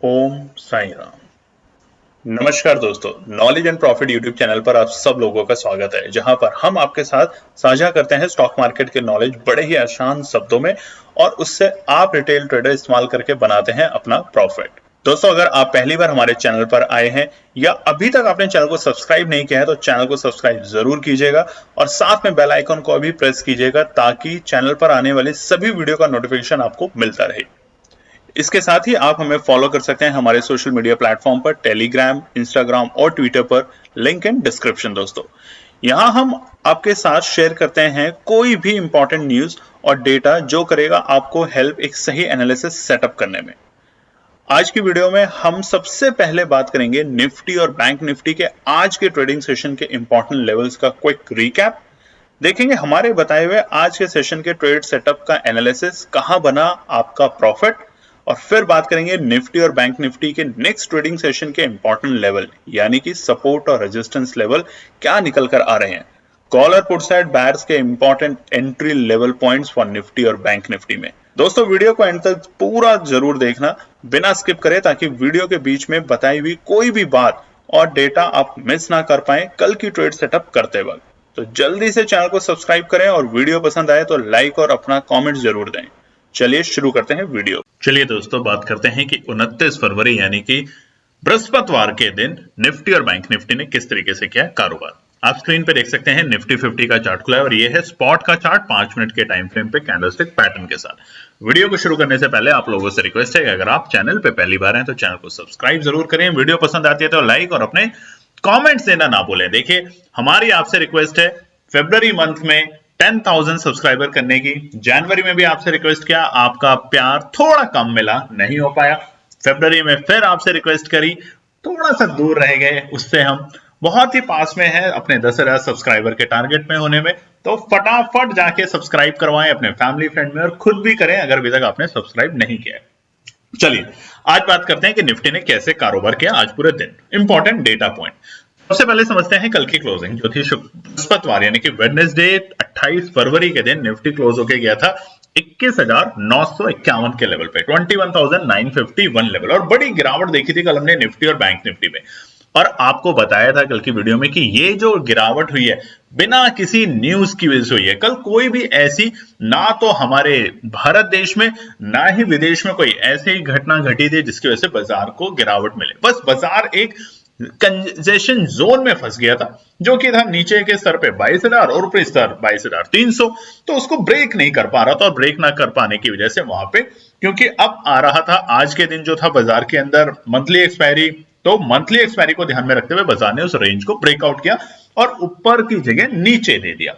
ओम साई राम। नमस्कार दोस्तों, knowledge and profit YouTube channel पर आप सब लोगों का स्वागत है, जहां पर हम आपके साथ साझा करते हैं स्टॉक मार्केट के नॉलेज बड़े ही आसान शब्दों में और उससे आप रिटेल ट्रेडर इस्तेमाल करके बनाते हैं अपना प्रॉफिट। दोस्तों, अगर आप पहली बार हमारे चैनल पर आए हैं या अभी तक आपने चैनल को सब्सक्राइब नहीं किया है तो चैनल को सब्सक्राइब जरूर कीजिएगा और साथ में बेल आइकन को भी प्रेस कीजिएगा ताकि चैनल पर आने वाली सभी वीडियो का नोटिफिकेशन आपको मिलता रहे। इसके साथ ही आप हमें फॉलो कर सकते हैं हमारे सोशल मीडिया प्लेटफॉर्म पर, टेलीग्राम, इंस्टाग्राम और ट्विटर पर, लिंक इन डिस्क्रिप्शन। दोस्तों, यहां हम आपके साथ शेयर करते हैं कोई भी इंपॉर्टेंट न्यूज और डेटा जो करेगा आपको हेल्प एक सही एनालिसिस सेटअप करने में। आज की वीडियो में हम सबसे पहले बात करेंगे निफ्टी और बैंक निफ्टी के आज के ट्रेडिंग सेशन के इंपॉर्टेंट लेवल्स का क्विक रिकैप। देखेंगे हमारे बताए हुए आज के सेशन के ट्रेड सेटअप का एनालिसिस, कहां बना आपका प्रॉफिट, और फिर बात करेंगे निफ्टी और बैंक निफ्टी के नेक्स्ट ट्रेडिंग सेशन के इंपॉर्टेंट लेवल यानी कि सपोर्ट और रेजिस्टेंस लेवल क्या निकल कर आ रहे हैं। कॉल और पुट साइड बायर्स के important entry level points for Nifty और बैंक निफ्टी में। दोस्तों, वीडियो को एंड तक पूरा जरूर देखना बिना स्किप करे, ताकि वीडियो के बीच में बताई हुई कोई भी बात और डेटा आप मिस ना कर पाए कल की ट्रेड सेटअप करते वक्त। तो जल्दी से चैनल को सब्सक्राइब करें और वीडियो पसंद आए तो लाइक और अपना कमेंट जरूर दें। चलिए शुरू करते हैं वीडियो। चलिए दोस्तों, बात करते हैं कि 29 फरवरी यानी कि बृहस्पतिवार के दिन निफ्टी और बैंक निफ्टी ने किस तरीके से किया कारोबार। आप स्क्रीन पे देख सकते हैं निफ्टी 50 का चार्ट खुला है और ये है स्पॉट का चार्ट 5 मिनट के टाइम फ्रेम पे कैंडलस्टिक पैटर्न के साथ। वीडियो को शुरू करने से पहले आप लोगों से रिक्वेस्ट है कि अगर आप चैनल पे पहली बार हैं तो चैनल को सब्सक्राइब जरूर करें, वीडियो पसंद आती है तो लाइक और अपने कॉमेंट्स देना ना भूलें। देखिए, हमारी आपसे रिक्वेस्ट है फरवरी मंथ में 10,000 सब्सक्राइबर करने की। जनवरी में भी आपसे रिक्वेस्ट किया, आपका प्यार थोड़ा कम मिला, नहीं हो पाया। फरवरी में फिर आपसे रिक्वेस्ट करी, थोड़ा सा दूर रह गए, उससे हम बहुत ही पास में है अपने 10,000 सब्सक्राइबर के टारगेट में होने में। तो फटाफट जाके सब्सक्राइब करवाएं अपने फैमिली फ्रेंड में और खुद भी करें अगर अभी तक आपने सब्सक्राइब नहीं किया है। चलिए आज बात करते हैं कि निफ्टी ने कैसे कारोबार किया आज पूरे दिन। इंपॉर्टेंट डेटा पॉइंट सबसे पहले समझते हैं कल की क्लोजिंग जो थी बृहस्पतिवार यानी कि वेडनेसडे 28 फरवरी के दिन निफ्टी क्लोज होके गया था 21,951 के लेवल पे, 21,951 लेवल। और बड़ी गिरावट देखी थी कल हमने निफ्टी और बैंक निफ्टी में, और आपको बताया था कल की वीडियो में कि ये जो गिरावट हुई है बिना किसी न्यूज की वजह से हुई है। कल कोई भी ऐसी ना तो हमारे भारत देश में ना ही विदेश में कोई ऐसी घटना घटी थी जिसकी वजह से बाजार को गिरावट मिले। बस बाजार एक कंजेशन जोन में फंस गया था जो कि था नीचे के स्तर पे 22,000 और ऊपरी स्तर 22,300, तो उसको ब्रेक नहीं कर पा रहा था। और ब्रेक ना कर पाने की वजह से वहां पे, क्योंकि अब आ रहा था आज के दिन जो था बाजार के अंदर मंथली एक्सपायरी, तो मंथली एक्सपायरी को ध्यान में रखते हुए बाजार ने उस रेंज को ब्रेकआउट किया और ऊपर की जगह नीचे दे दिया।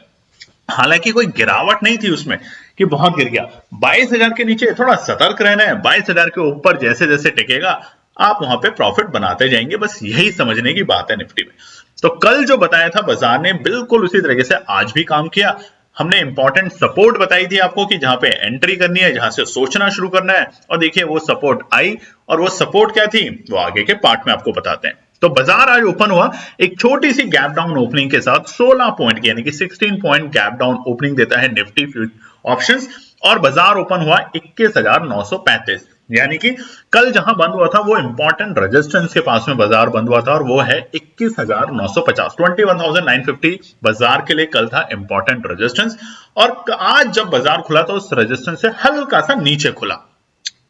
हालांकि कोई गिरावट नहीं थी उसमें कि बहुत गिर गया। 22,000 के नीचे थोड़ा सतर्क रहना है, 22,000 के ऊपर जैसे जैसे टिकेगा आप वहां पे प्रॉफिट बनाते जाएंगे, बस यही समझने की बात है निफ्टी में। तो कल जो बताया था बाजार ने बिल्कुल उसी तरीके से आज भी काम किया। हमने इंपॉर्टेंट सपोर्ट बताई थी आपको कि जहां पे एंट्री करनी है, जहां से सोचना शुरू करना है, और देखिए वो सपोर्ट आई। और वो सपोर्ट क्या थी वो आगे के पार्ट में आपको बताते हैं। तो बाजार आज ओपन हुआ एक छोटी सी गैप डाउन ओपनिंग के साथ 16 पॉइंट की यानी कि 16 पॉइंट गैप डाउन ओपनिंग देता है निफ्टी ऑप्शंस, और बाजार ओपन हुआ 21,935 यानी कि कल जहां बंद हुआ था वो इंपॉर्टेंट रेजिस्टेंस के पास में बाजार बंद हुआ था और वो है 21,950, 21,950 बाजार के लिए कल था इंपॉर्टेंट रेजिस्टेंस। और आज जब बाजार खुला तो उस रेजिस्टेंस से हल्का सा नीचे खुला,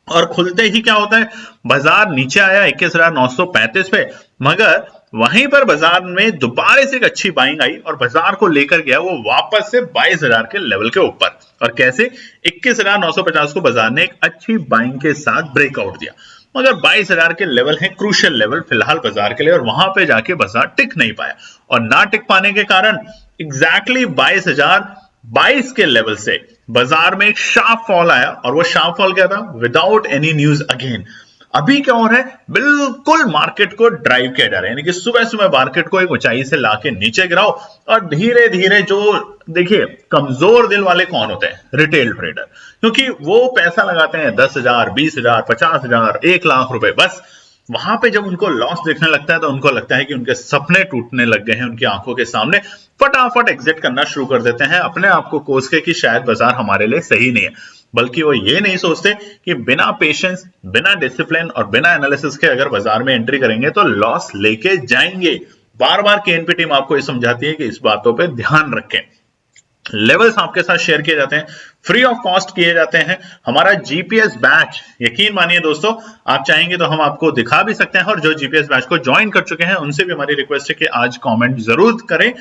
और खुलते ही क्या होता है बाजार नीचे आया 21,935 पे, मगर वहीं पर बाजार में दोबारा से एक अच्छी बाइंग आई और बाजार को लेकर गया वो वापस से 22,000 के लेवल के ऊपर। और कैसे 21,950 को बाजार ने एक अच्छी बाइंग के साथ ब्रेकआउट दिया, मगर 22,000 के लेवल है क्रूशियल लेवल फिलहाल बाजार के लिए, और वहां पे जाके बाजार टिक नहीं पाया। और ना टिक पाने के कारण एग्जैक्टली 22,022 के लेवल से बाजार में एक शार्प फॉल आया, और वो शार्प फॉल क्या था, विदाउट एनी न्यूज अगेन। अभी क्या हो रहा है, बिल्कुल मार्केट को ड्राइव किया जा रहा है, यानी कि सुबह सुबह मार्केट को एक ऊंचाई से लाके नीचे गिराओ, और धीरे धीरे जो देखिए कमजोर दिल वाले कौन होते हैं, रिटेल ट्रेडर, क्योंकि वो पैसा लगाते हैं 10,000, 20,000, 50,000, 1,00,000 रुपए। बस वहां पे जब उनको लॉस देखने लगता है तो उनको लगता है कि उनके सपने टूटने लग गए हैं उनकी आंखों के सामने, फटाफट एग्जिट करना शुरू कर देते हैं, अपने आप को कोस के कि शायद बाजार हमारे लिए सही नहीं है। बल्कि वो ये नहीं सोचते कि बिना पेशेंस, बिना डिसिप्लिन और बिना एनालिसिस के अगर बाजार में एंट्री करेंगे तो लॉस लेके जाएंगे। बार बार केएनपी टीम आपको ये समझाती है कि इस बातों पे ध्यान रखें। लेवल्स आपके साथ शेयर किए जाते हैं, फ्री ऑफ कॉस्ट किए जाते हैं। हमारा जीपीएस बैच, यकीन मानिए दोस्तों, आप चाहेंगे तो हम आपको दिखा भी सकते हैं, और जो जीपीएस बैच को ज्वाइन कर चुके हैं उनसे भी हमारी रिक्वेस्ट है कि आज कमेंट जरूर करें।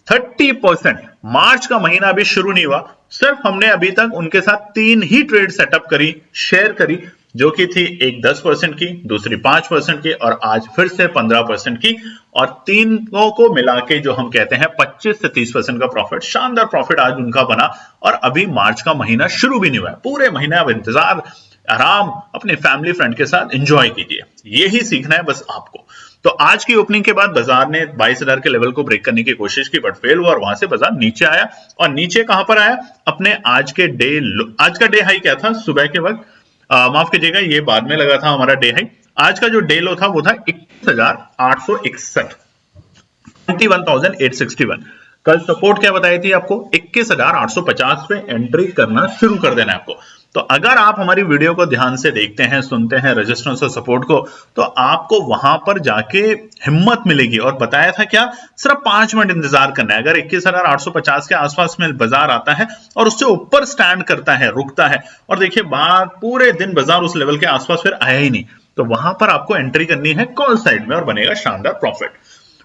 30%, मार्च का महीना अभी शुरू नहीं हुआ, सिर्फ हमने अभी तक उनके साथ 3 ही ट्रेड सेटअप करी, शेयर करी, जो कि थी एक 10% की, दूसरी 5% की, और आज फिर से 15% की, और तीनों को मिला के जो हम कहते हैं 25 से 30% का प्रॉफिट, शानदार प्रॉफिट आज उनका बना। और अभी मार्च का महीना शुरू भी नहीं हुआ है, पूरे महीने अब इंतजार, आराम अपने फैमिली फ्रेंड के साथ एंजॉय कीजिए, यही सीखना है बस आपको। तो आज की ओपनिंग के बाद बाजार ने 22,000 के लेवल को ब्रेक करने की कोशिश की, बट फेल हुआ, और वहां से बाजार नीचे आया। और नीचे कहां पर आया? अपने आज का डे हाई क्या था सुबह के वक्त, माफ कीजिएगा, ये बाद में लगा था हमारा डे हाई। आज का जो डे लो था वो था 21,861, 21,861। कल सपोर्ट क्या बताई थी आपको? 21,850 पे एंट्री करना शुरू कर देना है आपको। तो अगर आप हमारी वीडियो को ध्यान से देखते हैं, सुनते हैं, रेजिस्टेंस और सपोर्ट को, तो आपको वहां पर जाके हिम्मत मिलेगी। और बताया था क्या? सिर्फ 5 मिनट इंतजार करना है। अगर 21,850 के आसपास में बाजार आता है और उससे ऊपर स्टैंड करता है, रुकता है, और देखिए बाद पूरे दिन बाजार उस लेवल के आसपास फिर आया ही नहीं, तो वहां पर आपको एंट्री करनी है कॉल साइड में, और बनेगा शानदार प्रॉफिट।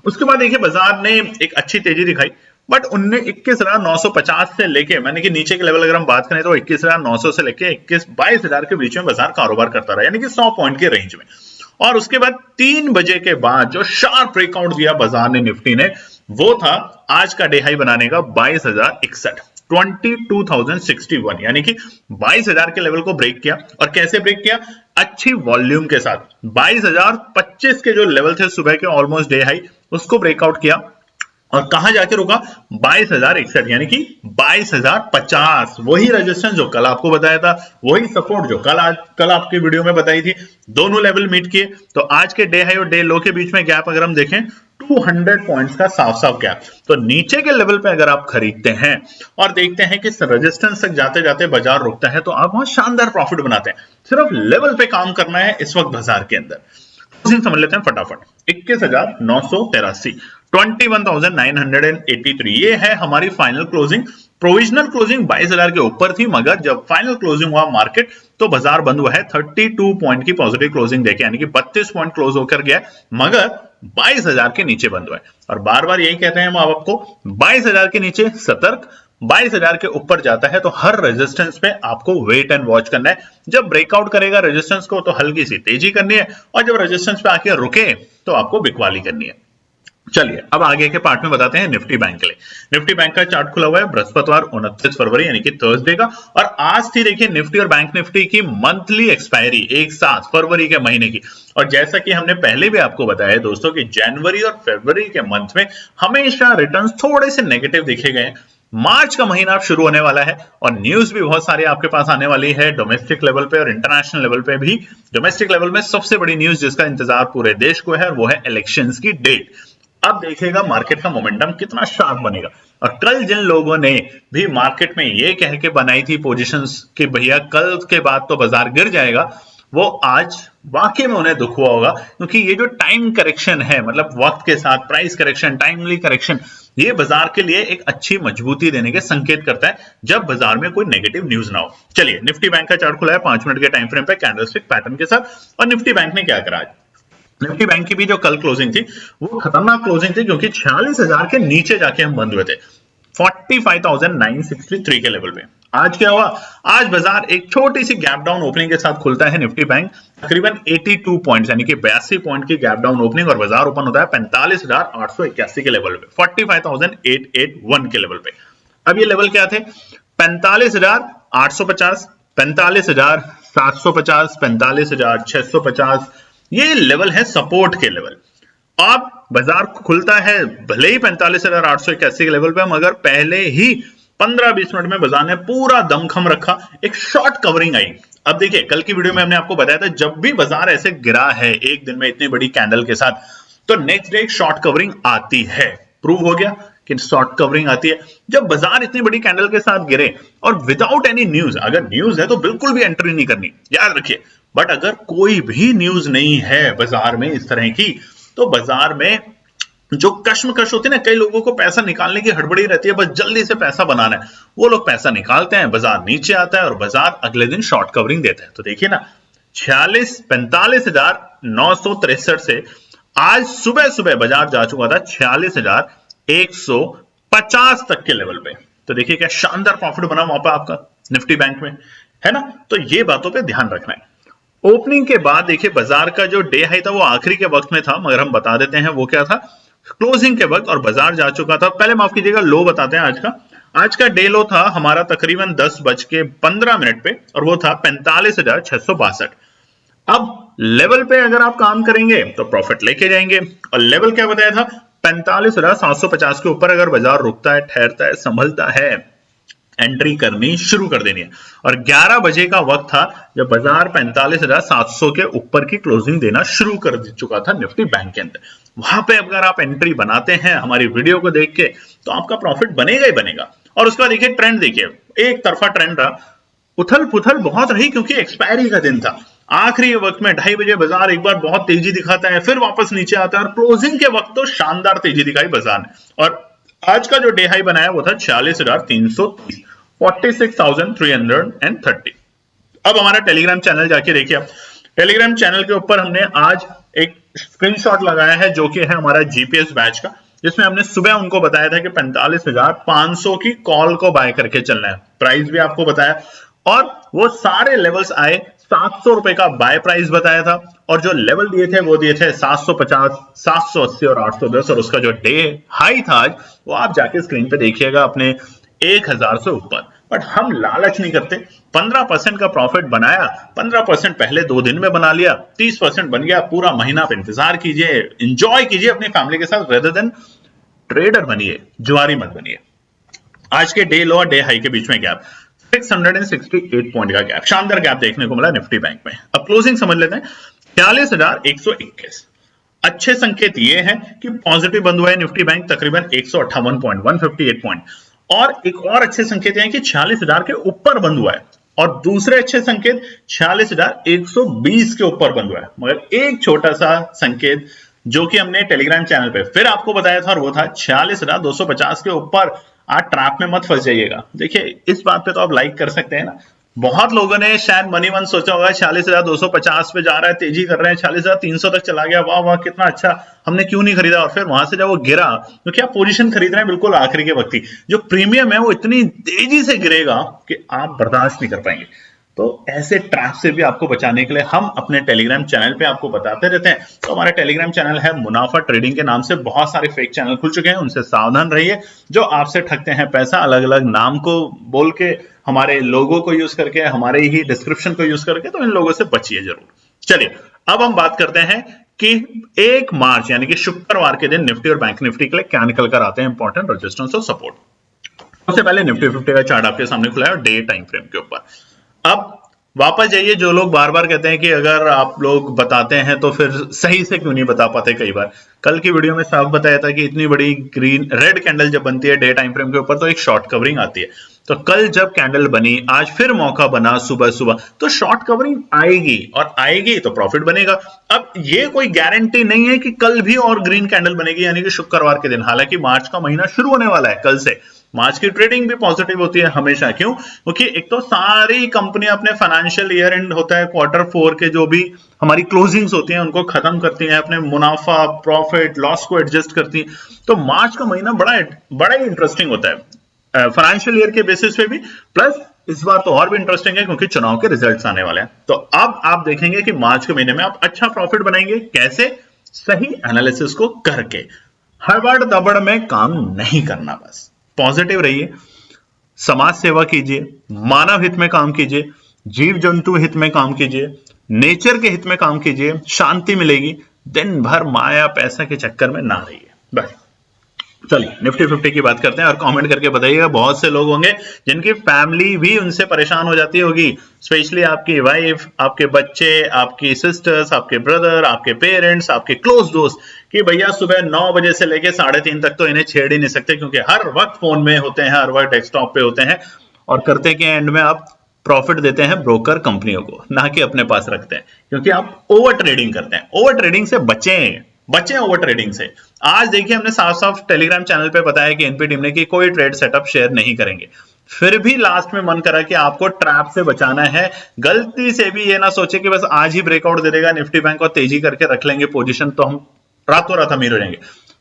उसके बाद देखिए बाजार ने एक अच्छी तेजी दिखाई, बट उनने 21,950 से लेके, मैंने कि नीचे के लेवल अगर हम बात करें तो 21,900 से लेके 22,000 के बीच में बाजार कारोबार करता रहा, यानी कि 100 पॉइंट के रेंज में। और उसके बाद 3 बजे के बाद जो शार्प ब्रेकआउट दिया बाजार ने, निफ्टी ने, वो था आज का डे हाई बनाने का 22,061, 22,061, यानी कि 22,000 के लेवल को ब्रेक किया। और कैसे ब्रेक किया? अच्छी वॉल्यूम के साथ 22,025 के जो लेवल थे सुबह के ऑलमोस्ट डे हाई, उसको ब्रेकआउट किया, और कहां जाके रुका? 22,061, यानी कि 22,050। वही रेजिस्टेंस जो कल आपको बताया था, वही सपोर्ट जो कल आपकी वीडियो में बताई थी, दोनों लेवल मीट किए। तो आज के डे हाई और डे लो के बीच में गैप अगर हम देखें, 200 पॉइंट्स का साफ साफ गैप। तो नीचे के लेवल पे अगर आप खरीदते हैं और देखते हैं कि रेजिस्टेंस तक जाते जाते बाजार रुकता है, तो आप वहां शानदार प्रॉफिट बनाते हैं। सिर्फ लेवल पे काम करना है इस वक्त बाजार के अंदर। समझ लेते हैं फटाफट। 21,983, 21,983, ये है हमारी फाइनल क्लोजिंग। प्रोविजनल क्लोजिंग 22,000 के ऊपर थी, मगर जब फाइनल क्लोजिंग हुआ मार्केट, तो बाजार बंद हुआ है 32 पॉइंट की पॉजिटिव क्लोजिंग देके, यानी कि 32 पॉइंट क्लोज होकर गया, मगर 22,000 के नीचे बंद हुआ है। और बार बार यही कहते हैं हम आपको, 22,000 के नीचे सतर्क, 22,000 के ऊपर जाता है तो हर रेजिस्टेंस पे आपको वेट एंड वॉच करना है। जब ब्रेकआउट करेगा रेजिस्टेंस को, तो हल्की सी तेजी करनी है, और जब रेजिस्टेंस पे आके रुके तो आपको बिकवाली करनी है। चलिए अब आगे के पार्ट में बताते हैं निफ्टी बैंक के लिए। निफ्टी बैंक का चार्ट खुला हुआ है बृहस्पतिवार 29 फरवरी यानी कि थर्सडे का, और आज थी देखिए निफ्टी और बैंक निफ्टी की मंथली एक्सपायरी एक साथ फरवरी के महीने की। और जैसा कि हमने पहले भी आपको बताया दोस्तों कि जनवरी और फरवरी के मंथ में हमेशा रिटर्न्स थोड़े से नेगेटिव देखे गए। मार्च का महीना अब शुरू होने वाला है, और न्यूज भी बहुत सारी आपके पास आने वाली है, डोमेस्टिक लेवल पे और इंटरनेशनल लेवल पे भी। डोमेस्टिक लेवल में सबसे बड़ी न्यूज जिसका इंतजार पूरे देश को है, वो है इलेक्शंस की डेट। अब देखिएगा मार्केट का मोमेंटम कितना शार्प बनेगा। और कल जिन लोगों ने भी मार्केट में ये कह के बनाई थी पोजीशंस कि भैया कल के बाद तो बाजार गिर जाएगा, वो आज वाकई में उन्हें दुख हुआ होगा, क्योंकि ये जो टाइम करेक्शन है, मतलब वक्त के साथ प्राइस करेक्शन, टाइमली करेक्शन, ये बाजार के लिए एक अच्छी मजबूती देने के संकेत करता है जब बाजार में कोई नेगेटिव न्यूज ना हो। चलिए निफ्टी बैंक का चार्ट खुला है 5 मिनट के टाइम फ्रेम पे कैंडलस्टिक पैटर्न के साथ। और निफ्टी बैंक ने क्या करा? निफ्टी बैंक की भी जो कल क्लोजिंग थी वो खतरनाक क्लोजिंग थी, क्योंकि 46,000 के नीचे जाके हम बंद हुए थे 45,963 के लेवल पे। आज क्या हुआ? आज बाजार एक छोटी सी गैप डाउन ओपनिंग के साथ खुलता है निफ्टी बैंक, तकरीबन 82 पॉइंट्स यानी कि 82 पॉइंट की गैप डाउन ओपनिंग, और बाजार ओपन होता है 45,881 के लेवल पे, 45,881 के लेवल पे। अब ये लेवल क्या थे? 45,850, 45,750, 45,650, ये लेवल है सपोर्ट के लेवल। अब बाजार खुलता है भले ही 45,881 के लेवल पे, मगर पहले ही 15-20 मिनट में बाजार ने पूरा दमखम रखा, एक शॉर्ट कवरिंग आई। अब देखिए कल की वीडियो में हमने आपको बताया था जब भी बाजार ऐसे गिरा है एक दिन में इतनी बड़ी कैंडल के साथ, तो नेक्स्ट डे एक शॉर्ट कवरिंग आती है। प्रूव हो गया कि शॉर्ट कवरिंग आती है। जब बाजार इतनी बड़ी कैंडल के साथ गिरे और विदाउट एनी न्यूज, अगर न्यूज है तो बिल्कुल भी एंट्री नहीं करनी, याद रखिए। बट अगर कोई भी न्यूज नहीं है बाजार में इस तरह की, तो बाजार में जो कश्मकश होती है ना, कई लोगों को पैसा निकालने की हड़बड़ी रहती है, बस जल्दी से पैसा बनाना है, वो लोग पैसा निकालते हैं, बाजार नीचे आता है और बाजार अगले दिन शॉर्ट कवरिंग देता है। तो देखिए ना, 45,963 से आज सुबह सुबह बाजार जा चुका था 46,150 तक के लेवल पे। तो देखिए क्या शानदार प्रॉफिट बना वहां पर आपका निफ्टी बैंक में, है ना। तो ये बातों पे ध्यान रखना है। ओपनिंग के बाद देखिए बाजार का जो डे हाई था वो आखिरी के वक्त में था, मगर हम बता देते हैं वो क्या था क्लोजिंग के वक्त, और बाजार जा चुका था, पहले माफ कीजिएगा लो बताते हैं आज का डे लो था हमारा तकरीबन 10:15 पे, और वो था 45,662। अब लेवल पे अगर आप काम करेंगे तो प्रॉफिट लेके जाएंगे, और लेवल क्या बताया था 45,750 के ऊपर अगर बाजार रुकता है, ठहरता है, संभलता है, एंट्री करनी शुरू कर देनी है। और 11 बजे का वक्त था जब बाजार 45,700 के ऊपर की क्लोजिंग देना शुरू कर चुका था निफ्टी बैंक के अंदर। वहां पे अगर आप एंट्री बनाते हैं हमारी वीडियो को देख के, तो आपका प्रॉफिट बनेगा ही बनेगा। और उसका देखिए ट्रेंड, देखिए एक तरफा ट्रेंड रहा, उथल पुथल बहुत रही क्योंकि एक्सपायरी का दिन था। आखिरी वक्त में 2:30 बजे बाजार एक बार बहुत तेजी दिखाता है, फिर वापस नीचे आता है, और क्लोजिंग के वक्त तो शानदार तेजी दिखाई बाजार ने। और आज का जो डे हाई बनाया वो था 46,330, 46,330। अब हमारा टेलीग्राम चैनल जाके देखिए आप, टेलीग्राम चैनल के ऊपर हमने आज एक स्क्रीनशॉट लगाया है जो कि है हमारा जीपीएस बैच का, जिसमें हमने सुबह उनको बताया था कि 45,500 की कॉल को बाय करके चलना है। प्राइस भी आपको बताया, और वो सारे लेवल्स आए, 700 रुपए का बाय प्राइस बताया था, और जो लेवल दिए थे वो दिए थे 750, 780 और 810, और उसका जो डे हाई था आज वो आप जाके स्क्रीन पे देखिएगा अपने 1000 से ऊपर। बट हम लालच नहीं करते, 15% का प्रॉफिट बनाया, 15% पहले 2 दिन में बना लिया, 30% बन गया, पूरा महीना आप इंतजार कीजिए, एंजॉय कीजिए अपनी फैमिली के साथ, रेदर देन ट्रेडर बनिए, जुआरी मत बनिए। आज के डे लो और डे हाई के बीच में गैप 668 पॉइंट का गैप, शानदार गैप देखने को मिला निफ्टी बैंक में। अब क्लोजिंग समझ लेते हैं, 46,121। अच्छे संकेत ये है कि पॉजिटिव बंद हुआ है निफ्टी बैंक तकरीबन 158 पॉइंट, 158 पॉइंट। और एक और अच्छे संकेत हैं कि 46,000 के ऊपर बंद हुआ है, और दूसरे अच्छे संकेत 46,120 के ऊपर बंद हुआ है। मगर एक छोटा सा संकेत जो कि हमने टेलीग्राम चैनल पे फिर आपको बताया था, और वो था 46,250 के ऊपर। आज ट्रैप में मत फंस जाइएगा। देखिए इस बात पे तो आप लाइक कर सकते हैं ना। बहुत लोगों ने शायद मनी मन सोचा होगा 46,250 पे जा रहा है, तेजी कर रहे हैं, 46,300 तक चला गया, वाह वाह कितना अच्छा, हमने क्यों नहीं खरीदा। और फिर वहां से जब वो गिरा तो क्या पोजीशन खरीद रहे हैं बिल्कुल आखिरी के वक्त ही, जो प्रीमियम है वो इतनी तेजी से गिरेगा कि आप बर्दाश्त नहीं कर पाएंगे। तो ऐसे ट्रैप से भी आपको बचाने के लिए हम अपने टेलीग्राम चैनल पे आपको बताते रहते हैं। तो हमारा टेलीग्राम चैनल है मुनाफा ट्रेडिंग के नाम से, बहुत सारे फेक चैनल खुल चुके हैं, उनसे सावधान रहिए। जो आपसे ठगते हैं पैसा अलग अलग नाम को बोल के, हमारे लोगों को यूज करके, हमारे ही डिस्क्रिप्शन को यूज करके, तो इन लोगों से बचिए जरूर। चलिए अब हम बात करते हैं कि 1 मार्च यानी कि शुक्रवार के दिन निफ्टी और बैंक निफ्टी के लिए क्या निकल कर आते हैं इंपॉर्टेंट रेजिस्टेंस और सपोर्ट। सबसे पहले निफ्टी 50 का चार्ट आपके सामने खुला है डे टाइम फ्रेम के ऊपर। अब वापस जाइए, जो लोग बार बार कहते हैं कि अगर आप लोग बताते हैं तो फिर सही से क्यों नहीं बता पाते। कई बार कल की वीडियो में साफ बताया था कि इतनी बड़ी ग्रीन रेड कैंडल जब बनती है डे टाइम फ्रेम के ऊपर तो एक शॉर्ट कवरिंग आती है। तो कल जब कैंडल बनी, आज फिर मौका बना सुबह सुबह, तो शॉर्ट कवरिंग आएगी, और आएगी तो प्रॉफिट बनेगा। अब ये कोई गारंटी नहीं है कि कल भी और ग्रीन कैंडल बनेगी यानी कि शुक्रवार के दिन। हालांकि मार्च का महीना शुरू होने वाला है कल से, मार्च की ट्रेडिंग भी पॉजिटिव होती है हमेशा। क्यों? क्योंकि एक तो सारी कंपनियां अपने फाइनेंशियल ईयर एंड होता है Q4 के जो भी हमारी क्लोजिंग्स होती हैं उनको खत्म करती हैं, अपने मुनाफा प्रॉफिट लॉस को एडजस्ट करती हैं। तो मार्च का महीना बड़ा ही इंटरेस्टिंग होता है फाइनेंशियल ईयर के बेसिस पे भी, प्लस इस बार तो और भी इंटरेस्टिंग है क्योंकि चुनाव के रिजल्ट्स आने वाले हैं। तो अब आप देखेंगे कि मार्च के महीने में आप अच्छा प्रॉफिट बनाएंगे। कैसे? सही एनालिसिस को करके, हड़बड़ दबड़ में काम नहीं करना, बस पॉजिटिव रहिए, समाज सेवा कीजिए, मानव हित में काम कीजिए, जीव जंतु हित में काम कीजिए, नेचर के हित में काम कीजिए, शांति मिलेगी। दिन भर माया पैसा के चक्कर में ना रहिए। बस चलिए निफ्टी 50 की बात करते हैं, और कमेंट करके बताइएगा। बहुत से लोग होंगे जिनकी फैमिली भी उनसे परेशान हो जाती होगी, स्पेशली आपकी वाइफ, आपके बच्चे, आपकी सिस्टर्स, आपके ब्रदर, आपके पेरेंट्स, आपके क्लोज दोस्त, कि भैया सुबह 9 बजे से लेके 3:30 तक तो इन्हें छेड़ ही नहीं सकते, क्योंकि हर वक्त फोन में होते हैं, हर वक्त डेस्कटॉप पे होते हैं, और करते के एंड में आप प्रॉफिट देते हैं ब्रोकर कंपनियों को, ना कि अपने पास रखते हैं, क्योंकि आप ओवर ट्रेडिंग करते हैं। ओवर ट्रेडिंग से बचें ओवर ट्रेडिंग से। आज देखिए हमने साफ साफ टेलीग्राम चैनल पे बताया कि एनपी टीम ने कि कोई ट्रेड सेटअप शेयर नहीं करेंगे, फिर भी लास्ट में मन करा कि आपको ट्रैप से बचाना है। गलती से भी ये ना सोचे कि बस आज ही ब्रेकआउट दे देगा निफ्टी बैंक और तेजी करके रख लेंगे पोजीशन तो हम रातों रात अमीर हो जाएंगे।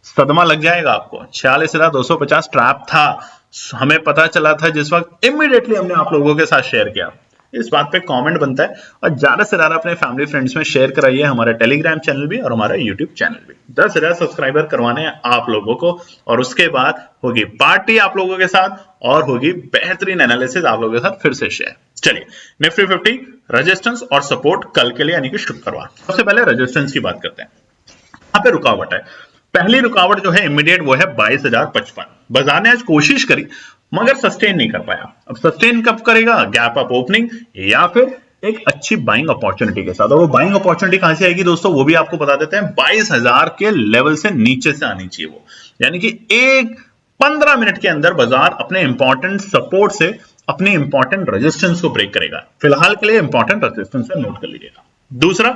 सदमा लग जाएगा आपको। 46,250 ट्रैप था, हमें पता चला था जिस वक्त, इमीडिएटली हमने आप लोगों के साथ शेयर किया। इस बात पे कमेंट बनता है, और ज्यादा से ज्यादा अपने फैमिली फ्रेंड्स में शेयर कराइए, हमारा टेलीग्राम चैनल भी और हमारा यूट्यूब चैनल भी। 10,000 सब्सक्राइबर करवाने हैं आप लोगों को, और उसके बाद होगी पार्टी आप लोगों के साथ, और होगी बेहतरीन एनालिसिस आप लोगों के साथ फिर से शेयर। चलिए, निफ्टी 50 रेजिस्टेंस और सपोर्ट कल के लिए यानी कि शुक्रवार। सबसे पहले रेजिस्टेंस की बात करते हैं। यहाँ पे रुकावट है, पहली रुकावट जो है इमीडिएट वो है 22,055। बाजार ने आज कोशिश करी मगर सस्टेन नहीं कर पाया। अब सस्टेन कब करेगा? गैप अप ओपनिंग या फिर एक अच्छी बाइंग अपॉर्चुनिटी के साथ। और वो बाइंग अपॉर्चुनिटी कहां से आएगी दोस्तों, वो भी आपको बता देते हैं। 22,000 के लेवल से नीचे से आनी चाहिए वो, यानी कि एक 15 मिनट के अंदर बाजार अपने इंपॉर्टेंट सपोर्ट से अपने इंपॉर्टेंट रेजिस्टेंस को ब्रेक करेगा। फिलहाल के लिए इंपॉर्टेंट रेजिस्टेंस है, नोट कर लीजिएगा। दूसरा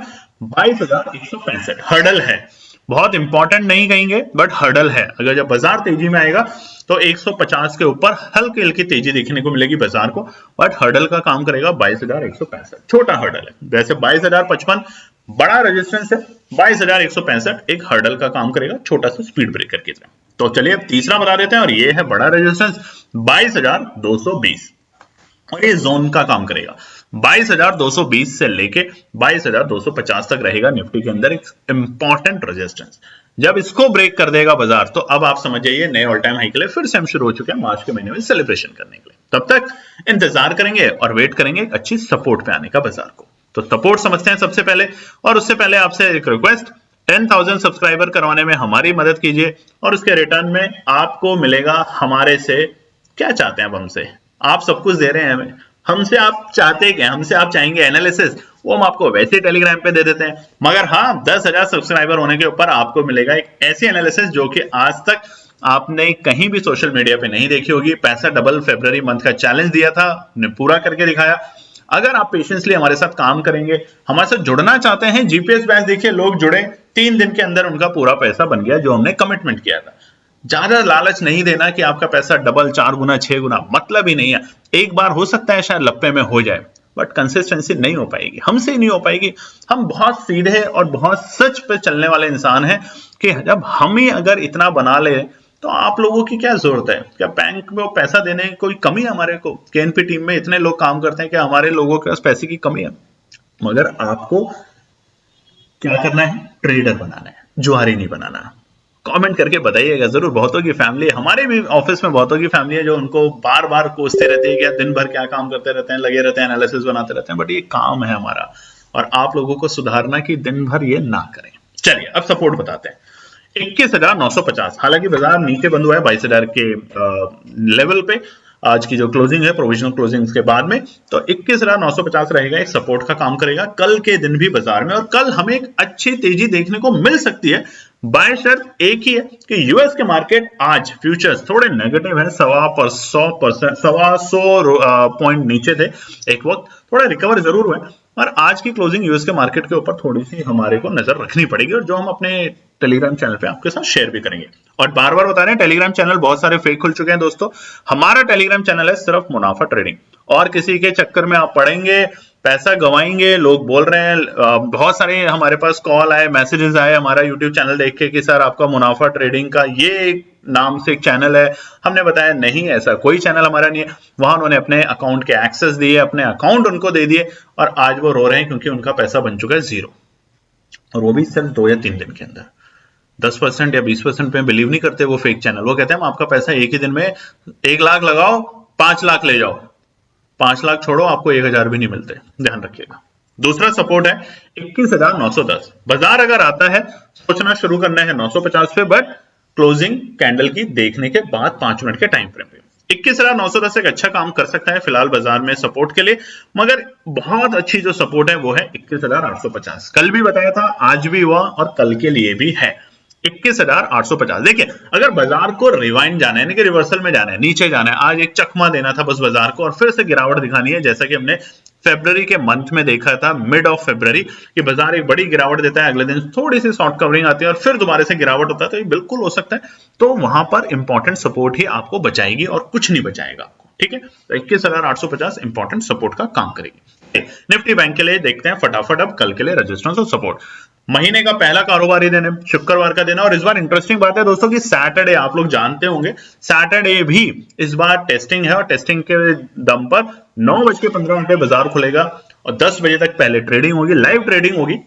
22,165 हर्डल है, बहुत इंपॉर्टेंट नहीं कहेंगे बट हर्डल है। अगर जब बाजार तेजी में आएगा तो 150 के ऊपर हल्की हल्की तेजी देखने को मिलेगी बाजार को, बट हर्डल का काम करेगा 22,165, छोटा हर्डल है। वैसे 22,055 बड़ा रेजिस्टेंस है, 22,165 एक हर्डल का काम करेगा, छोटा सा स्पीड ब्रेकर की तरह। तो चलिए अब तीसरा बता देते हैं, और ये है बड़ा रेजिस्टेंस 22,220, और ये जोन का काम करेगा। 22,220 से लेके 22,250 तक रहेगा निफ्टी के अंदर एक इंपॉर्टेंट रेजिस्टेंस। जब इसको ब्रेक कर देगा बाजार तो अब आप समझ जाइए नए ऑल टाइम हाई के लिए फिर से हम शुरू हो चुके हैं मार्च के महीने में सेलिब्रेशन करने के लिए। तब तक इंतजार करेंगे और वेट करेंगे एक अच्छी सपोर्ट पे आने का बाजार को। तो सपोर्ट समझते हैं सबसे पहले, और उससे पहले आपसे एक रिक्वेस्ट, 10,000 सब्सक्राइबर करवाने में हमारी मदद कीजिए, और उसके रिटर्न में आपको मिलेगा हमारे से, क्या चाहते हैं आप हमसे? आप सब कुछ दे रहे हैं हमें, हमसे आप चाहते क्या? हमसे आप चाहेंगे एनालिसिस, वो हम आपको वैसे टेलीग्राम पे दे देते हैं। मगर हाँ, 10,000 सब्सक्राइबर होने के ऊपर आपको मिलेगा एक ऐसी एनालिसिस जो कि आज तक आपने कहीं भी सोशल मीडिया पे नहीं देखी होगी। पैसा डबल फरवरी मंथ का चैलेंज दिया था, हमने पूरा करके दिखाया। अगर आप पेशेंसली हमारे साथ काम करेंगे, हमारे साथ जुड़ना चाहते हैं, जीपीएस बैच देखिए, लोग जुड़े, 3 दिन के अंदर उनका पूरा पैसा बन गया जो हमने कमिटमेंट किया था। ज्यादा लालच नहीं देना कि आपका पैसा डबल, 4 गुना, 6 गुना, मतलब ही नहीं है। एक बार हो सकता है शायद लप्पे में हो जाए, बट कंसिस्टेंसी नहीं हो पाएगी, हमसे ही नहीं हो पाएगी। हम बहुत सीधे और बहुत सच पे चलने वाले इंसान हैं कि जब हम ही अगर इतना बना ले तो आप लोगों की क्या जरूरत है? क्या बैंक में पैसा देने की कोई कमी है हमारे को? केएनपी टीम में इतने लोग काम करते हैं कि हमारे लोगों के पास पैसे की कमी है? मगर आपको क्या करना है? ट्रेडर बनाना है, जुआरी नहीं बनाना। कमेंट करके बताइएगा जरूर। बहुतों की फैमिली, हमारे भी ऑफिस में बहुतों की फैमिली है जो उनको बार बार कोसते रहते हैं कि दिन भर क्या काम करते रहते हैं, लगे रहते हैं, एनालिसिस बनाते रहते हैं, बट ये काम है हमारा और आप लोगों को सुधारना कि दिन भर ये ना करें। चलिए अब सपोर्ट बताते हैं। 21,950, हालांकि बाजार नीचे बंद हुआ है 22,000 के लेवल पे। आज की जो क्लोजिंग है प्रोविजनल क्लोजिंग के बाद में, तो 21,950 रहेगा, एक सपोर्ट का काम करेगा कल के दिन भी बाजार में। और कल हमें एक अच्छी तेजी देखने को मिल सकती है, बाय शर्त एक ही है कि यूएस के मार्केट आज फ्यूचर्स थोड़े नेगेटिव है, 1.25% पॉइंट नीचे थे, एक वक्त थोड़ा रिकवर जरूर हुआ, और आज की क्लोजिंग यूएस के मार्केट के ऊपर थोड़ी सी हमारे को नजर रखनी पड़ेगी, और जो हम अपने टेलीग्राम चैनल पे आपके साथ शेयर भी करेंगे। और बार बार बता रहे हैं टेलीग्राम चैनल बहुत सारे फेक खुल चुके हैं दोस्तों। हमारा टेलीग्राम चैनल है सिर्फ मुनाफा ट्रेडिंग, और किसी के चक्कर में आप पड़ेंगे, पैसा गवाएंगे। लोग बोल रहे हैं, बहुत सारे हमारे पास कॉल आए, मैसेजेस आए हमारा यूट्यूब चैनल देख के कि सर आपका मुनाफा ट्रेडिंग का ये नाम से एक चैनल है। हमने बताया नहीं, ऐसा कोई चैनल हमारा नहीं है। वहां उन्होंने अपने अकाउंट के एक्सेस दिए, अपने अकाउंट उनको दे दिए, और आज वो रो रहे हैं क्योंकि उनका पैसा बन चुका है 0, और वो भी सिर्फ 2 या 3 दिन के अंदर। 10% या 20% पे बिलीव नहीं करते वो फेक चैनल। वो कहते हैं हम आपका पैसा एक ही दिन में 1 लाख लगाओ, 5 लाख ले जाओ। 5 लाख छोड़ो, आपको 1,000 भी नहीं मिलते, ध्यान रखिएगा। दूसरा सपोर्ट है 21,910। बाजार अगर आता है, सोचना शुरू करना है 950 पे, बट क्लोजिंग कैंडल की देखने के बाद 5 मिनट के टाइम फ्रेम पे 21,910 एक अच्छा काम कर सकता है फिलहाल बाजार में सपोर्ट के लिए। मगर बहुत अच्छी जो सपोर्ट है वो है 21,850। कल भी बताया था, आज भी हुआ और कल के लिए भी है। 21,850। देखिए अगर बाजार को रिवाइंड जाना है, यानी कि रिवर्सल में जाना है, नीचे जाना है, आज एक चकमा देना था बस बाजार को और फिर से गिरावट दिखानी है, जैसा कि हमने फरवरी के मंथ में देखा था, मिड ऑफ फरवरी, कि बाजार एक बड़ी गिरावट देता है, अगले दिन थोड़ी सी शॉर्ट कवरिंग आती है और फिर दोबारा से गिरावट होता है, तो ये बिल्कुल हो सकता है। तो वहां पर इंपॉर्टेंट सपोर्ट ही आपको बचाएगी और कुछ नहीं बचाएगा आपको, ठीक है। तो 21,850 इंपॉर्टेंट सपोर्ट का काम करेगी। निफ्टी बैंक के लिए देखते हैं फटाफट अब कल के लिए रेजिस्टेंस और सपोर्ट। महीने का पहला कारोबारी दिन है, शुक्रवार का दिन है, और इस बार इंटरेस्टिंग बात है दोस्तों कि सैटरडे, आप लोग जानते होंगे सैटरडे भी इस बार टेस्टिंग है, और टेस्टिंग के दम पर 9:15 बाजार खुलेगा और 10 बजे तक पहले ट्रेडिंग होगी, लाइव ट्रेडिंग होगी।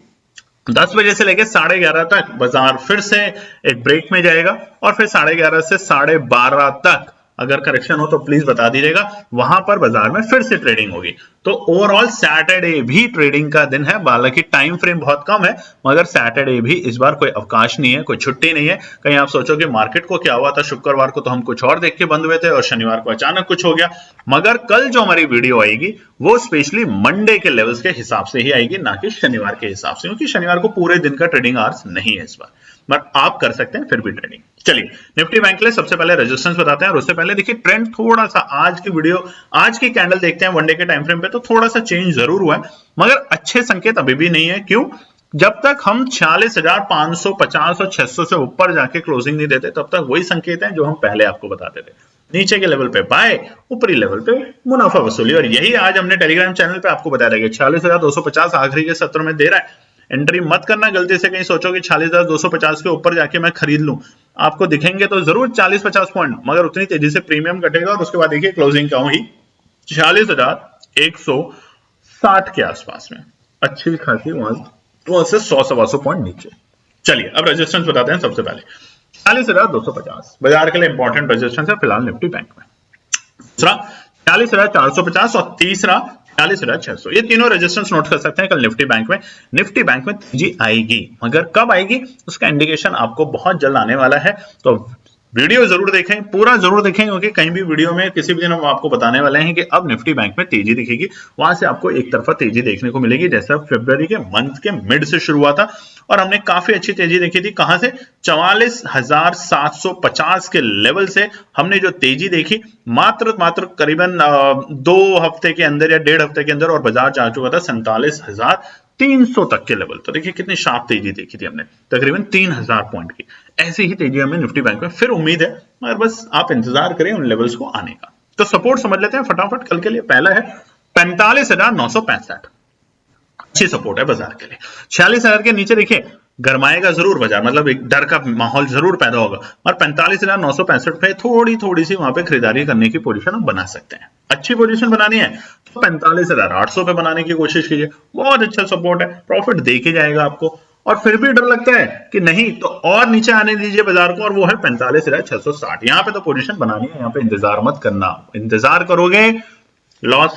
10 बजे से लेकर 11:30 तक बाजार फिर से एक ब्रेक में जाएगा और फिर 11:30 से 12:30 तक अगर करेक्शन हो तो प्लीज बता दीजिएगा, वहां पर बाजार में फिर से ट्रेडिंग होगी। तो ओवरऑल सैटरडे भी ट्रेडिंग का दिन है, हालांकि टाइम फ्रेम बहुत कम है, मगर सैटरडे भी इस बार कोई अवकाश नहीं है, कोई छुट्टी नहीं है। कहीं आप सोचो कि मार्केट को क्या हुआ था, शुक्रवार को तो हम कुछ और देख के बंद हुए थे और शनिवार को अचानक कुछ हो गया, मगर कल जो हमारी वीडियो आएगी वो स्पेशली मंडे के लेवल्स के हिसाब से ही आएगी, ना कि शनिवार के हिसाब से, क्योंकि शनिवार को पूरे दिन का ट्रेडिंग आवर्स नहीं है इस बार, बट आप कर सकते हैं फिर भी ट्रेडिंग। चलिए निफ्टी बैंक के लिए सबसे पहले रेजिस्टेंस बताते हैं, और उससे पहले देखिए ट्रेंड थोड़ा सा, आज की वीडियो, आज की कैंडल देखते हैं वनडे के टाइम फ्रेम पे, तो थोड़ा सा चेंज जरूर हुआ है, मगर अच्छे संकेत अभी भी नहीं है। क्यों? जब तक हम 46,550 और 600 से ऊपर जाके क्लोजिंग नहीं देते, तब तक वही संकेत हैं जो हम पहले आपको बताते थे, नीचे के लेवल पे बाय, ऊपरी लेवल पे मुनाफा वसूली, और यही आज हमने टेलीग्राम चैनल पे आपको बताया था कि 46,250 आखिरी के सत्र में दे रहा है। एंट्री मत करना गलती से, कहीं सोचो कि 46,250 के ऊपर जाके मैं खरीद लूं, आपको दिखेंगे तो जरूर 40-50 पॉइंट, मगर उतनी तेजी से प्रीमियम कटेगा और उसके बाद देखिए क्लोजिंग क्या हुई, 46,160 के आसपास में, अच्छी खासी वहां से 100-125 पॉइंट नीचे। चलिए अब रेजिस्टेंस बताते हैं। सबसे पहले 40,250 बाजार के लिए इंपॉर्टेंट रेजिस्टेंस है फिलहाल निफ्टी बैंक में, दूसरा 40,450 और तीसरा 40,600, ये तीनों रेजिस्टेंस नोट कर सकते हैं कल निफ्टी बैंक में। निफ्टी बैंक में तेजी आएगी, मगर कब आएगी उसका इंडिकेशन आपको बहुत जल्द आने वाला है, तो वीडियो जरूर देखें, पूरा जरूर देखें, क्योंकि कहीं भी वीडियो में किसी भी दिन हम आपको बताने वाले हैं कि अब निफ्टी बैंक में तेजी दिखेगी, वहां से आपको एक तरफा तेजी देखने को मिलेगी, जैसा फरवरी के मंथ के मिड से शुरू हुआ था और हमने काफी अच्छी तेजी देखी थी। कहां से? 44,750 के लेवल से हमने जो तेजी देखी, मात्र करीबन 2 हफ्ते के अंदर या 1.5 हफ्ते के अंदर, और बाजार जा चुका था 47,300 तक के लेवल। तो देखिए कितनी शार्प तेजी देखी थी हमने, तकरीबन 3,000 पॉइंट की। ऐसी ही तेजी हमें निफ्टी बैंक में फिर उम्मीद है, मगर बस आप इंतजार करें उन लेवल्स को आने का। तो सपोर्ट समझ लेते हैं फटाफट कल के लिए। पहला है 45,965, अच्छी सपोर्ट है बाजार के लिए। 46,000 के नीचे देखिए गरमाएगा जरूर बाजार, मतलब एक डर का माहौल जरूर पैदा होगा, और 45,965 पे थोड़ी सी वहां पे खरीदारी करने की पोजीशन आप बना सकते हैं। अच्छी पोजीशन बनानी है तो 45,800 पे बनाने की कोशिश कीजिए, बहुत अच्छा सपोर्ट है, प्रॉफिट देके जाएगा आपको। और फिर भी डर लगता है कि नहीं तो और नीचे आने दीजिए बाजार को, और वो है 45,660। यहाँ पे तो पोजीशन बनानी है, यहाँ पे इंतजार मत करना, इंतजार करोगे लॉस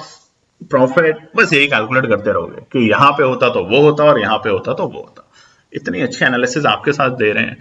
प्रॉफिट बस यही कैलकुलेट करते रहोगे कि यहाँ पे होता तो वो होता और यहाँ पे होता तो वो होता। इतनी अच्छी एनालिसिस आपके साथ दे रहे हैं,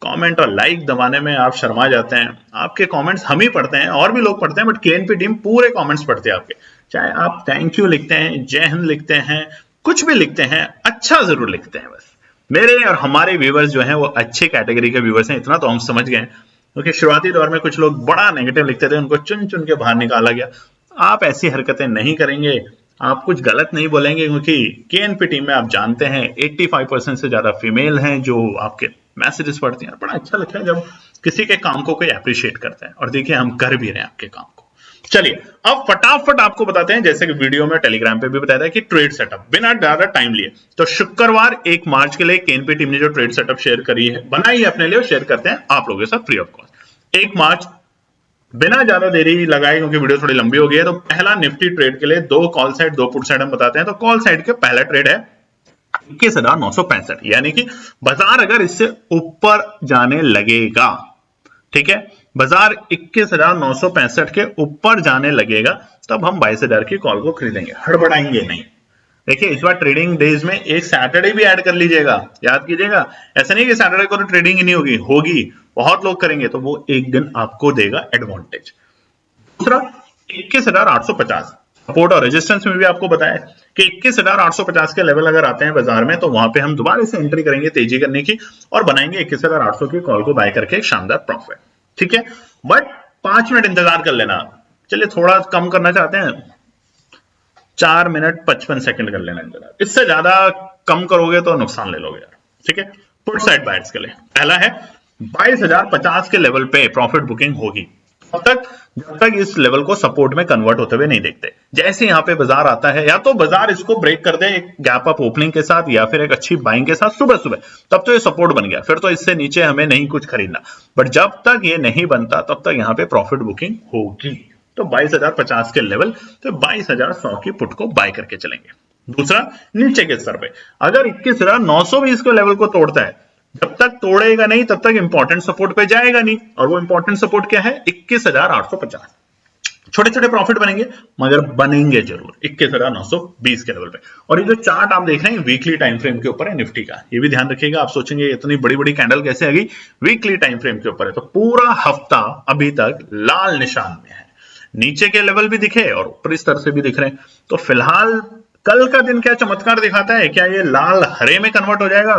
कमेंट और लाइक दबाने में आप शर्मा जाते हैं। आपके कमेंट्स हम ही पढ़ते हैं, और भी लोग पढ़ते हैं, बट केएनपी टीम पूरे कमेंट्स पढ़ते हैं आपके, चाहे आप थैंक यू लिखते हैं, जय हिंद लिखते हैं, कुछ भी लिखते हैं, अच्छा जरूर लिखते हैं। बस मेरे और हमारे व्यूवर्स जो हैं वो अच्छे कैटेगरी के व्यूवर्स हैं, इतना तो हम समझ गए, क्योंकि शुरुआती दौर में कुछ लोग बड़ा नेगेटिव लिखते थे, उनको चुन चुन के बाहर निकाला गया। आप ऐसी हरकतें नहीं करेंगे, आप कुछ गलत नहीं बोलेंगे, क्योंकि केएनपी टीम में आप जानते हैं 85% से ज्यादा फीमेल हैं जो आपके मैसेजेस पढ़ती हैं। बड़ा अच्छा लगता है जब किसी के काम को कोई अप्रिशिएट करता है, और देखिए हम कर भी रहे हैं आपके काम को। चलिए अब फटाफट आपको बताते हैं, जैसे कि वीडियो में टेलीग्राम पे भी बताया था, कि ट्रेड सेटअप बिना ज्यादा टाइम लिए। तो शुक्रवार 1 मार्च के लिए केएनपी टीम ने जो ट्रेड सेटअप शेयर करी है, बनाई है अपने लिए, और शेयर करते हैं आप लोगों के साथ फ्री ऑफ कॉस्ट। 1 मार्च बिना ज्यादा देरी लगाए, क्योंकि वीडियो थोड़ी लंबी हो गई है, तो पहला निफ्टी ट्रेड के लिए 2 कॉल साइड 2 पुट साइड हम बताते हैं। तो कॉल साइड के पहला ट्रेड है 21,965, यानी कि बाजार अगर इससे ऊपर जाने लगेगा, ठीक है, बाजार 21,965 के ऊपर जाने लगेगा, तब हम 22,000 की कॉल को खरीदेंगे, हड़बड़ाएंगे नहीं। देखिए इस बार ट्रेडिंग डेज में एक सैटरडे भी ऐड कर लीजिएगा, याद कीजिएगा, ऐसा नहीं कि सैटरडे को तो ट्रेडिंग ही नहीं होगी, होगी, बहुत लोग करेंगे, तो वो एक दिन आपको देगा एडवांटेज। दूसरा 21,850, सपोर्ट और रेजिस्टेंस में भी आपको बताया कि 21,850 के लेवल अगर आते हैं बाजार में तो वहां पे हम दोबारा से एंट्री करेंगे तेजी करने की और बनाएंगे 21,800 की कॉल को बाय करके एक शानदार प्रॉफिट। ठीक है, बट 5 मिनट इंतजार कर लेना। चलिए थोड़ा कम करना चाहते हैं, 4 मिनट 55 सेकंड कर लेना इंतजार, इससे ज्यादा कम करोगे तो नुकसान ले लोगे यार। ठीक है, पुट साइड बायर्स के लिए पहला है 22,050 के लेवल पे प्रॉफिट बुकिंग होगी जब तक इस लेवल को सपोर्ट में कन्वर्ट होते हुए नहीं देखते। जैसे यहाँ पे बाजार आता है या तो बाजार इसको ब्रेक कर दे एक गैप अप ओपनिंग के साथ या फिर एक अच्छी बाइंग के साथ सुबह सुबह, तब तो ये सपोर्ट बन गया, फिर तो इससे नीचे हमें नहीं कुछ खरीदना। बट जब तक ये नहीं बनता तब तक यहाँ पे प्रॉफिट बुकिंग होगी। तो 22,050 के लेवल, तो 22,100 की पुट को बाय करके चलेंगे। दूसरा, नीचे के स्तर पे अगर 21,920 के लेवल को तोड़ता है, जब तक तोड़ेगा नहीं तब तक इंपॉर्टेंट सपोर्ट पे जाएगा नहीं, और वो इंपॉर्टेंट सपोर्ट क्या है 21,850। छोटे छोटे प्रॉफिट बनेंगे मगर बनेंगे जरूर 21,920 के लेवल पे। और ये जो चार्ट आप देख रहे हैं वीकली टाइम फ्रेम के ऊपर है निफ्टी का, ये भी ध्यान रखिएगा। आप सोचेंगे इतनी बड़ी बड़ी कैंडल कैसे आ गई, वीकली टाइम फ्रेम के ऊपर है। तो पूरा हफ्ता अभी तक लाल निशान में है, नीचे के लेवल भी दिखे और ऊपरी स्तर से भी दिख रहे हैं। तो फिलहाल कल का दिन क्या चमत्कार दिखाता है, क्या ये लाल हरे में कन्वर्ट हो जाएगा?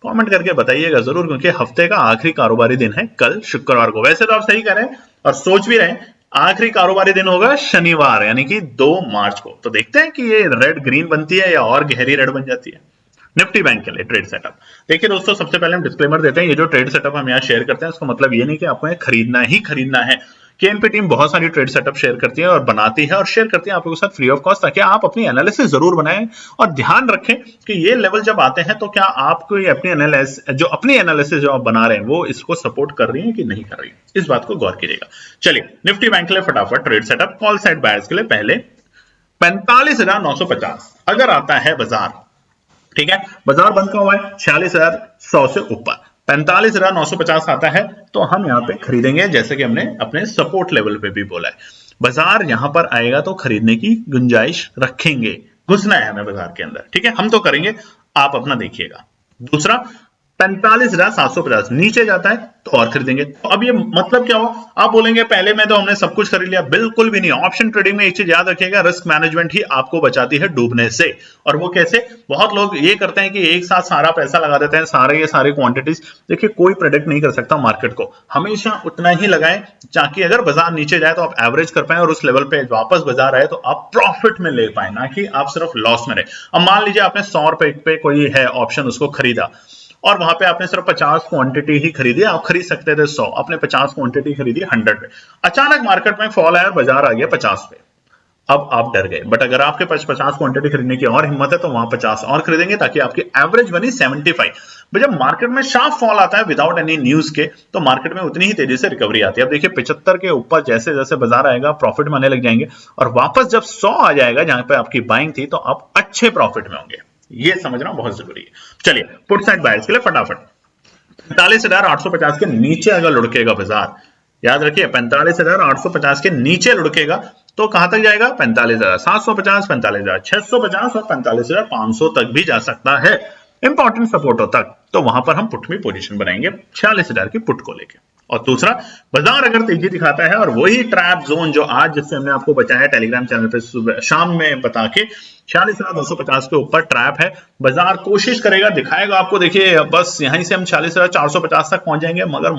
कमेंट करके बताइएगा जरूर, क्योंकि हफ्ते का आखिरी कारोबारी दिन है कल शुक्रवार को। वैसे तो आप सही कह रहे हैं और सोच भी रहे हैं, आखिरी कारोबारी दिन होगा शनिवार यानी कि 2 मार्च को। तो देखते हैं कि ये रेड ग्रीन बनती है या और गहरी रेड बन जाती है। निफ्टी बैंक के लिए ट्रेड सेटअप देखिए दोस्तों, सबसे पहले हम डिस्क्लेमर देते हैं, ये जो ट्रेड सेटअप हम यहाँ शेयर करते हैं इसका मतलब ये नहीं कि आपको खरीदना ही खरीदना है। केएनपी टीम बहुत सारी ट्रेड सेटअप शेयर करती है और बनाती है और शेयर करती है आप लोगों के साथ फ्री ऑफ कॉस्ट, ताकि आप अपनी एनालिसिस जरूर बनाएं और ध्यान रखें कि ये लेवल जब आते हैं तो क्या आपको ये अपनी एनालिसिस जो आप बना रहे हैं वो इसको सपोर्ट कर रही है कि नहीं कर रही है, इस बात को गौर कीजिएगा। चलिए निफ्टी बैंक के लिए फटाफट trade setup. Call side buyers के लिए पहले 45,950 अगर आता है बाजार, ठीक है, बाजार बंद का हुआ है 46,100 से ऊपर, 45,950 आता है तो हम यहां पे खरीदेंगे, जैसे कि हमने अपने सपोर्ट लेवल पे भी बोला है। बाजार यहां पर आएगा तो खरीदने की गुंजाइश रखेंगे, घुसना है हमें बाजार के अंदर, ठीक है, हम तो करेंगे, आप अपना देखिएगा। दूसरा, 45,750 नीचे जाता है तो और खरीदेंगे। तो अब ये मतलब क्या हो, आप बोलेंगे पहले में तो हमने सब कुछ खरीद लिया, बिल्कुल भी नहीं। ऑप्शन ट्रेडिंग में एक चीज याद रखिएगा, रिस्क मैनेजमेंट ही आपको बचाती है डूबने से। और वो कैसे? बहुत लोग ये करते हैं कि एक साथ सारा पैसा लगा देते हैं, सारे क्वांटिटीज। देखिए कोई प्रेडिक्ट नहीं कर सकता मार्केट को, हमेशा उतना ही लगाएं ताकि अगर बाजार नीचे जाए तो आप एवरेज कर पाए और उस लेवल पे वापस बाजार आए तो आप प्रॉफिट में ले पाए, ना कि आप सिर्फ लॉस में रहे। अब मान लीजिए आपने 100 रुपए पे कोई है ऑप्शन, उसको खरीदा और वहां पे आपने सिर्फ 50 क्वांटिटी ही खरीदी, आप खरीद सकते थे 100, आपने 50 क्वांटिटी खरीदी 100 पे, अचानक मार्केट में फॉल आया, बाजार आ गया 50 पे, अब आप डर गए। बट अगर आपके पास 50 क्वांटिटी खरीदने की और हिम्मत है तो वहां 50 और खरीदेंगे ताकि आपकी एवरेज बनी 75। जब मार्केट में शार्प फॉल आता है विदाउट एनी न्यूज के, तो मार्केट में उतनी ही तेजी से रिकवरी आती है। अब देखिए 75 के ऊपर जैसे जैसे बाजार आएगा प्रॉफिट में आने लग जाएंगे, और वापस जब 100 आ जाएगा जहां पे आपकी बाइंग थी तो आप अच्छे प्रॉफिट में होंगे, ये समझना बहुत जरूरी है। चलिए पुट साइड बायर्स के लिए फटाफट 45,850 के नीचे अगर लुढ़केगा बाजार, याद रखिए 45,850 के नीचे लुढ़केगा तो कहां तक जाएगा? 45,750, 45,650 और 45,500 तक भी जा सकता है इंपॉर्टेंट सपोर्टों तक। तो वहां पर हम पुट में पोजीशन बनाएंगे 46,000 की पुट को लेके। और दूसरा, बाजार अगर तेजी दिखाता है और वही ट्रैप जोन जो आज जिससे हमने आपको बताया टेलीग्राम चैनल पे सुबह शाम में बता के 46,250 के ऊपर ट्रैप है, बाजार कोशिश करेगा, दिखाएगा आपको। देखिए बस यहीं से हम 46,450 तक पहुंच जाएंगे, मगर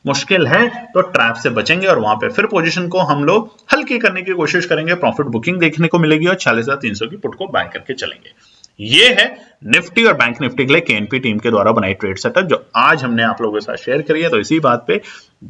मुश्किल है तो ट्रैप से बचेंगे और वहां पे फिर पोजीशन को हम लोग हल्की करने की कोशिश करेंगे, प्रॉफिट बुकिंग देखने को मिलेगी और 46,300 की पुट को बाय करके चलेंगे। ये है निफ्टी और बैंक निफ्टी के लिए केएनपी टीम के द्वारा बनाई ट्रेड सेटअप, जो आज हमने आप लोगों के साथ शेयर करी है। तो इसी बात पे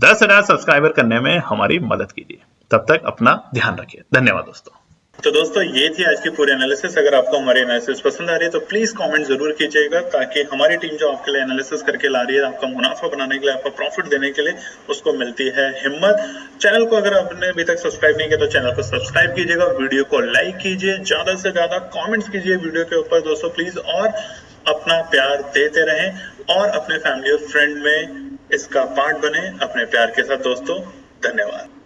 10,000 सब्सक्राइबर करने में हमारी मदद कीजिए। तब तक अपना ध्यान रखिए। धन्यवाद दोस्तों। तो दोस्तों ये थी आज की पूरी एनालिसिस। अगर आपको हमारी एनालिसिस पसंद आ रही है तो प्लीज कमेंट जरूर कीजिएगा, ताकि हमारी टीम जो आपके लिए एनालिसिस करके ला रही है, आपका मुनाफा बनाने के लिए, आपका प्रॉफिट देने के लिए, उसको मिलती है हिम्मत। चैनल को अगर आपने अभी तक सब्सक्राइब नहीं किया तो चैनल को सब्सक्राइब कीजिएगा, वीडियो को लाइक कीजिए, ज्यादा से ज्यादा कॉमेंट्स कीजिए वीडियो के ऊपर दोस्तों प्लीज, और अपना प्यार देते रहें और अपने फैमिली और फ्रेंड में इसका पार्ट बने अपने प्यार के साथ दोस्तों। धन्यवाद।